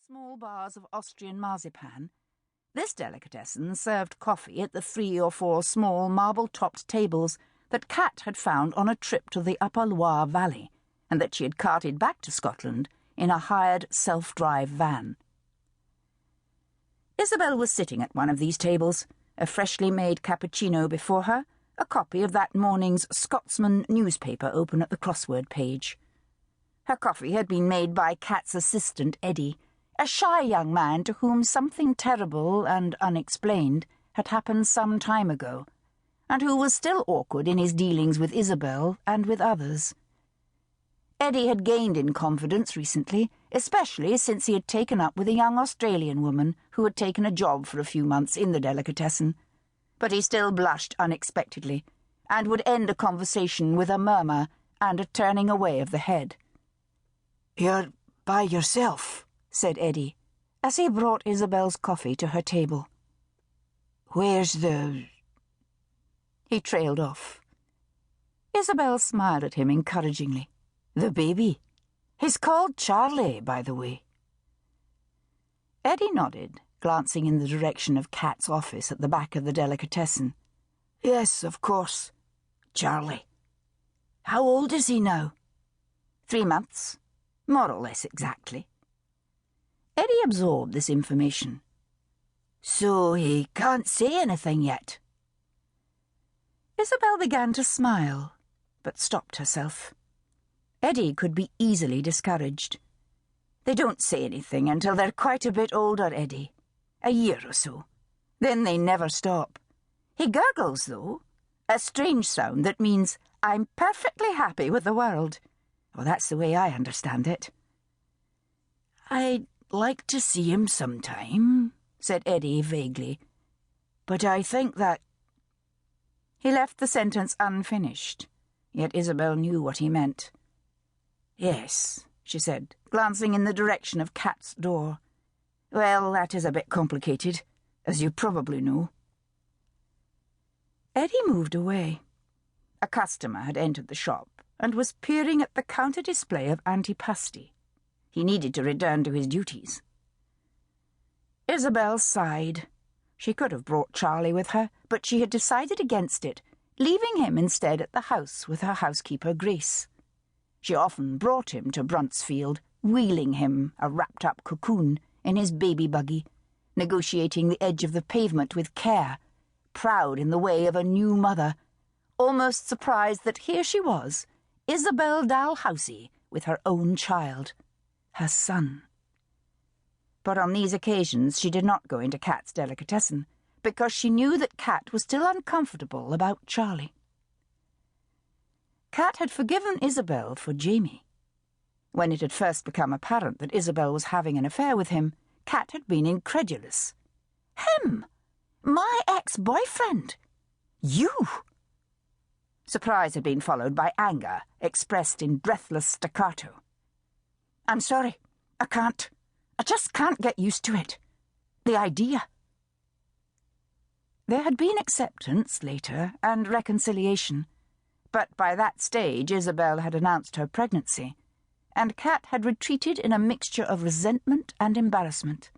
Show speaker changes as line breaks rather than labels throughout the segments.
small bars of Austrian marzipan, this delicatessen served coffee at the 3 or 4 small marble-topped tables that Kat had found on a trip to the Upper Loire Valley, and that she had carted back to Scotland in a hired self-drive van. Isabel was sitting at one of these tables, a freshly made cappuccino before her, a copy of that morning's Scotsman newspaper open at the crossword page. Her coffee had been made by Kat's assistant, Eddie, a shy young man to whom something terrible and unexplained had happened some time ago, and who was still awkward in his dealings with Isabel and with others. Eddie had gained in confidence recently, especially since he had taken up with a young Australian woman who had taken a job for a few months in the delicatessen, but he still blushed unexpectedly, and would end a conversation with a murmur and a turning away of the head.
"You're by yourself," said Eddie, as he brought Isabel's coffee to her table. "Where's the—"
He trailed off. Isabel smiled at him encouragingly.
"The baby. He's called Charlie, by the way."
Eddie nodded, glancing in the direction of Kat's office at the back of the delicatessen.
"Yes, of course. Charlie. How old is he now?"
3 months. More or less exactly. Eddie absorbed this information.
"So he can't say anything yet?"
Isabel began to smile, but stopped herself. Eddie could be easily discouraged. "They don't say anything until they're quite a bit older, Eddie. A year or so. Then they never stop. He gurgles, though, a strange sound that means, 'I'm perfectly happy with the world.' Well, that's the way I understand it."
"I'd like to see him sometime," said Eddie vaguely. "But I think that—"
He left the sentence unfinished, yet Isabel knew what he meant. "Yes," she said, glancing in the direction of Kat's door. "Well, that is a bit complicated, as you probably know." Eddie moved away. A customer had entered the shop and was peering at the counter display of antipasti. He needed to return to his duties. Isabel sighed. She could have brought Charlie with her, but she had decided against it, leaving him instead at the house with her housekeeper, Grace. She often brought him to Bruntsfield, wheeling him, a wrapped-up cocoon, in his baby buggy, negotiating the edge of the pavement with care, proud in the way of a new mother, almost surprised that here she was, Isabel Dalhousie, with her own child, her son. But on these occasions she did not go into Kat's delicatessen, because she knew that Kat was still uncomfortable about Charlie. Kat had forgiven Isabel for Jamie. When it had first become apparent that Isabel was having an affair with him, Kat had been incredulous. "Him? My ex-boyfriend? You?" Surprise had been followed by anger, expressed in breathless staccato. "I'm sorry. I just can't get used to it. The idea." There had been acceptance later and reconciliation, but by that stage Isabel had announced her pregnancy, and Kat had retreated in a mixture of resentment and embarrassment.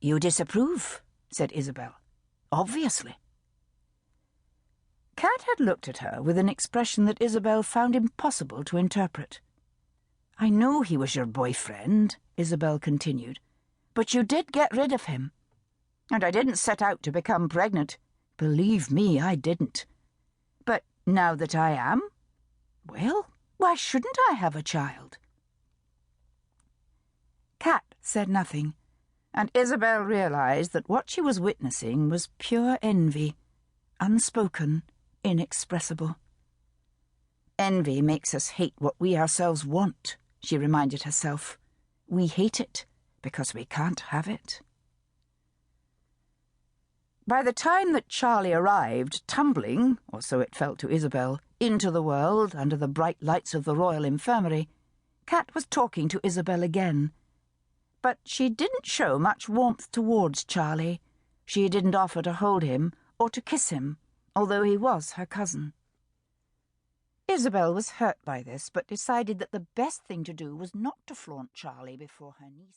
"You disapprove," said Isabel. "Obviously." Kat had looked at her with an expression that Isabel found impossible to interpret. "I know he was your boyfriend," Isabel continued, "but you did get rid of him. And I didn't set out to become pregnant. Believe me, I didn't. But now that I am, well, why shouldn't I have a child?" Kat said nothing, and Isabel realized that what she was witnessing was pure envy, unspoken, inexpressible. "Envy makes us hate what we ourselves want," she reminded herself. "We hate it because we can't have it." By the time that Charlie arrived, tumbling, or so it felt to Isabel, into the world under the bright lights of the Royal Infirmary, Kat was talking to Isabel again. But she didn't show much warmth towards Charlie. She didn't offer to hold him or to kiss him, although he was her cousin. Isabel was hurt by this, but decided that the best thing to do was not to flaunt Charlie before her niece.